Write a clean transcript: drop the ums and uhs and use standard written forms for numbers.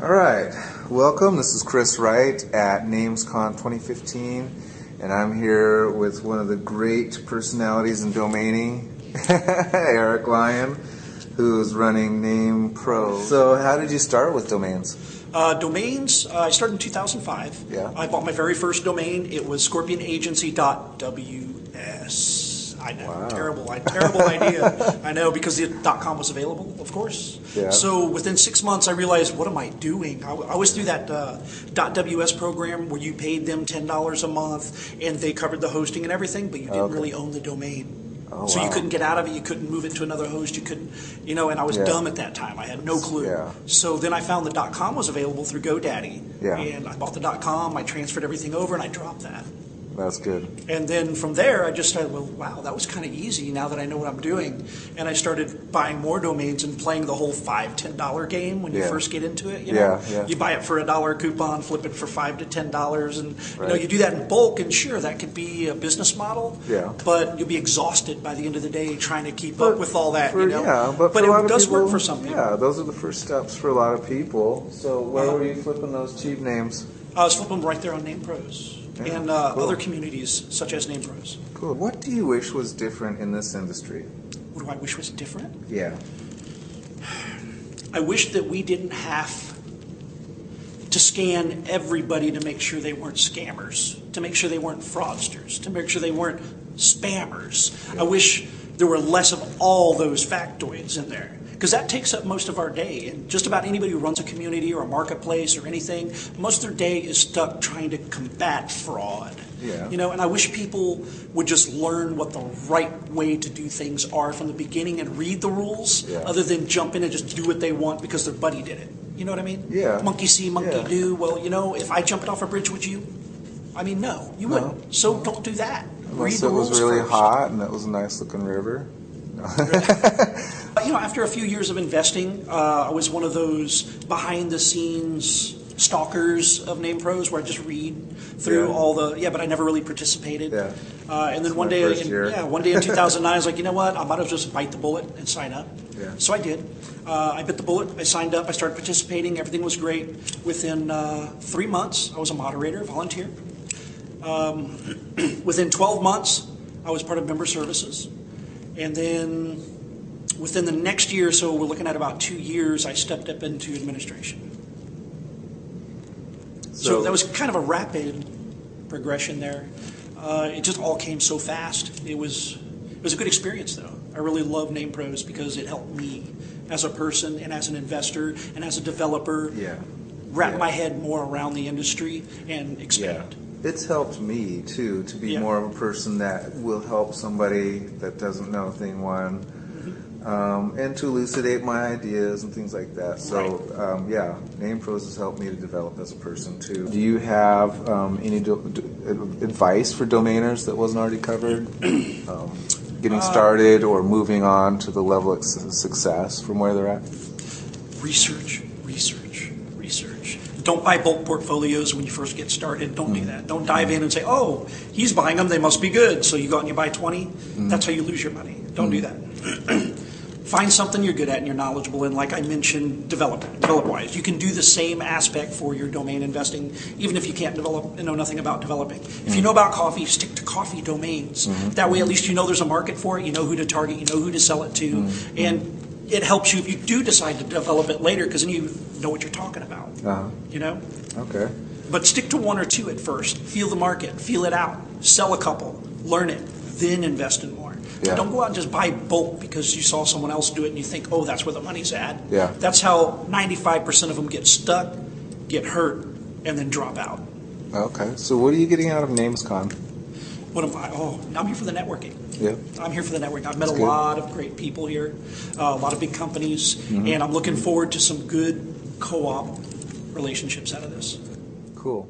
All right, welcome. This is Chris Wright at NamesCon 2015, and I'm here with one of the great personalities in domaining, Eric Lyon, who's running Name Pro. So how did you start with domains? Domains, I started in 2005. Yeah. I bought my very first domain. It was scorpionagency.ws. I know, Wow. terrible idea. I know, because the .com was available, of course. Yeah. So within 6 months, I realized, what am I doing? I was through that .ws program where you paid them $10 a month, and they covered the hosting and everything, but you didn't really own the domain. Oh, so wow. you couldn't get out of it. You couldn't move it to another host. You couldn't, and I was dumb at that time. I had no clue. Yeah. So then I found the .com was available through GoDaddy. Yeah. And I bought the .com. I transferred everything over, and I dropped that. That's good. And then from there, I just started, well, wow, that was kind of easy now that I know what I'm doing. And I started buying more domains and playing the whole $5, $10 game when you first get into it. You know? You buy it for $1 coupon, flip it for $5 to $10, and you do that in bulk. And sure, that could be a business model. Yeah. But you'll be exhausted by the end of the day trying to keep up with all that. Yeah, but it it does work for some people. Yeah, those are the first steps for a lot of people. So where were you flipping those cheap names? I was flipping them right there on NamePros. Yeah, and cool. other communities such as NamePros. Cool. What do you wish was different in this industry? What do I wish was different? Yeah. I wish that we didn't have to scan everybody to make sure they weren't scammers, to make sure they weren't fraudsters, to make sure they weren't spammers. Yeah. I wish there were less of all those factoids in there, because that takes up most of our day. And just about anybody who runs a community or a marketplace or anything, most of their day is stuck trying to combat fraud. Yeah. And I wish people would just learn what the right way to do things are from the beginning and read the rules, other than jump in and just do what they want because their buddy did it. You know what I mean? Yeah. Monkey see, monkey do. Well, if I jumped off a bridge, would you? I mean, no, you wouldn't. So don't do that. Unless it was really hot and it was a nice looking river. After a few years of investing, I was one of those behind-the-scenes stalkers of NamePros, where I just read through all the but I never really participated. Yeah. And then one day in 2009, I was like, you know what? I might as well just bite the bullet and sign up. Yeah. So I did. I bit the bullet. I signed up. I started participating. Everything was great. Within 3 months, I was a moderator, volunteer. Within 12 months, I was part of member services. And then within the next year, so we're looking at about 2 years, I stepped up into administration. So that was kind of a rapid progression there. It just all came so fast. It was a good experience, though. I really love NamePros because it helped me as a person and as an investor and as a developer wrap my head more around the industry and expand. It's helped me, too, to be more of a person that will help somebody that doesn't know thing one, and to elucidate my ideas and things like that. So, NamePros has helped me to develop as a person, too. Do you have any advice for domainers that wasn't already covered? Getting started or moving on to the level of success from where they're at? Research. Don't buy bulk portfolios when you first get started. Don't do that. Don't dive in and say, oh, he's buying them, they must be good. So you go out and you buy 20. That's how you lose your money. Don't do that. Find something you're good at and you're knowledgeable in. Like I mentioned, develop-wise. You can do the same aspect for your domain investing, even if you can't develop and know nothing about developing. If you know about coffee, stick to coffee domains. That way at least you know there's a market for it, you know who to target, you know who to sell it to, and it helps you if you do decide to develop it later, because then you know what you're talking about. Okay. But stick to one or two at first. Feel the market, feel it out, sell a couple, learn it, then invest in more. Yeah. Don't go out and just buy bulk because you saw someone else do it and you think, oh, that's where the money's at. Yeah. That's how 95% of them get stuck, get hurt, and then drop out. Okay. So what are you getting out of NamesCon? What am I? Oh, I'm here for the networking. Yeah. I'm here for the networking. I've met a lot of great people here, a lot of big companies, and I'm looking forward to some good co-op relationships out of this. Cool.